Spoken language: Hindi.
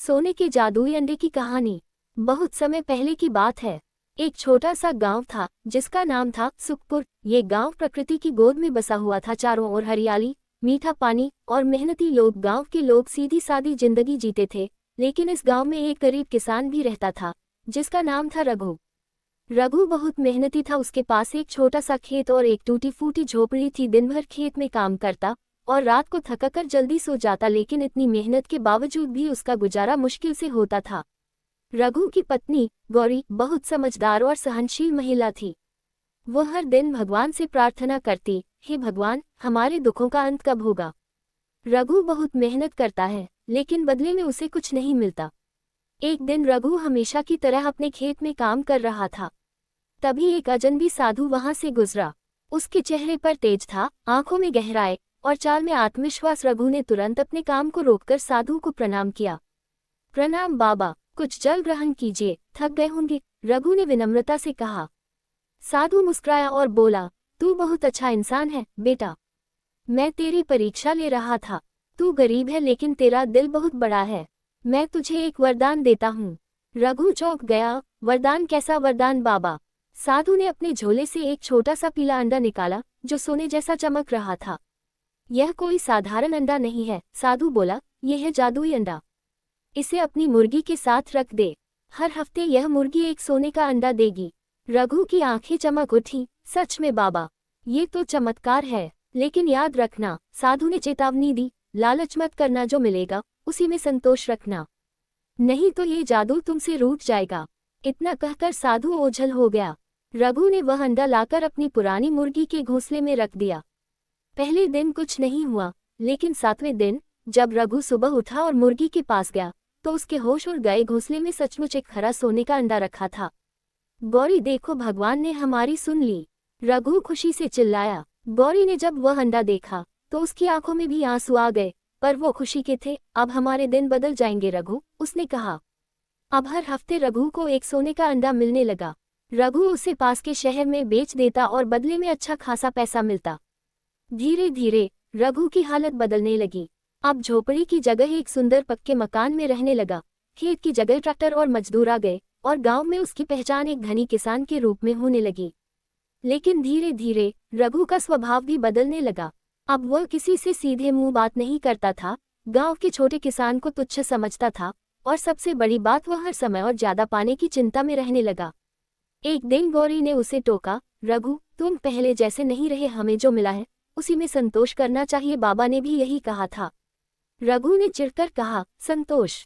सोने के जादुई अंडे की कहानी। बहुत समय पहले की बात है। एक छोटा सा गांव था जिसका नाम था सुखपुर। ये गांव प्रकृति की गोद में बसा हुआ था। चारों ओर हरियाली, मीठा पानी और मेहनती लोग। गांव के लोग सीधी सादी जिंदगी जीते थे। लेकिन इस गांव में एक गरीब किसान भी रहता था जिसका नाम था रघु। रघु बहुत मेहनती था। उसके पास एक छोटा सा खेत और एक टूटी फूटी झोपड़ी थी। दिन भर खेत में काम करता और रात को थककर जल्दी सो जाता। लेकिन इतनी मेहनत के बावजूद भी उसका गुजारा मुश्किल से होता था। रघु की पत्नी गौरी बहुत समझदार और सहनशील महिला थी। वो हर दिन भगवान से प्रार्थना करती, हे भगवान, हमारे दुखों का अंत कब होगा। रघु बहुत मेहनत करता है लेकिन बदले में उसे कुछ नहीं मिलता। एक दिन रघु हमेशा की तरह अपने खेत में काम कर रहा था। तभी एक अजनबी साधु वहां से गुजरा। उसके चेहरे पर तेज था, आंखों में गहराई और चाल में आत्मविश्वास। रघु ने तुरंत अपने काम को रोककर साधु को प्रणाम किया। प्रणाम बाबा, कुछ जल ग्रहण कीजिए, थक गए होंगे, रघु ने विनम्रता से कहा। साधु मुस्कुराया और बोला, तू बहुत अच्छा इंसान है बेटा। मैं तेरी परीक्षा ले रहा था। तू गरीब है लेकिन तेरा दिल बहुत बड़ा है। मैं तुझे एक वरदान देता हूँ। रघु चौंक गया। वरदान? कैसा वरदान बाबा? साधु ने अपने झोले से एक छोटा सा पीला अंडा निकाला जो सोने जैसा चमक रहा था। यह कोई साधारण अंडा नहीं है, साधु बोला, यह है जादुई अंडा। इसे अपनी मुर्गी के साथ रख दे। हर हफ्ते यह मुर्गी एक सोने का अंडा देगी। रघु की आंखें चमक उठी। सच में बाबा, ये तो चमत्कार है। लेकिन याद रखना, साधु ने चेतावनी दी, लालच मत करना, जो मिलेगा उसी में संतोष रखना, नहीं तो ये जादू तुमसे रूठ जाएगा। इतना कहकर साधु ओझल हो गया। रघु ने वह अंडा लाकर अपनी पुरानी मुर्गी के घोंसले में रख दिया। पहले दिन कुछ नहीं हुआ, लेकिन 7वें दिन जब रघु सुबह उठा और मुर्गी के पास गया तो उसके होश उड़ गए। घोंसले में सचमुच एक खरा सोने का अंडा रखा था। गौरी, देखो, भगवान ने हमारी सुन ली, रघु खुशी से चिल्लाया। गौरी ने जब वह अंडा देखा तो उसकी आंखों में भी आंसू आ गए, पर वो खुशी के थे। अब हमारे दिन बदल जाएंगे रघु, उसने कहा। अब हर हफ्ते रघु को एक सोने का अंडा मिलने लगा। रघु उसे पास के शहर में बेच देता और बदले में अच्छा खासा पैसा मिलता। धीरे धीरे रघु की हालत बदलने लगी। अब झोपड़ी की जगह एक सुंदर पक्के मकान में रहने लगा। खेत की जगह ट्रैक्टर और मजदूर आ गए और गांव में उसकी पहचान एक धनी किसान के रूप में होने लगी। लेकिन धीरे धीरे रघु का स्वभाव भी बदलने लगा। अब वह किसी से सीधे मुंह बात नहीं करता था, गांव के छोटे किसान को तुच्छ समझता था और सबसे बड़ी बात, वह हर समय और ज्यादा पाने की चिंता में रहने लगा। एक दिन गौरी ने उसे टोका, रघु, तुम पहले जैसे नहीं रहे, हमें जो मिला है उसी में संतोष करना चाहिए, बाबा ने भी यही कहा था। रघु ने चिढ़कर कहा, संतोष?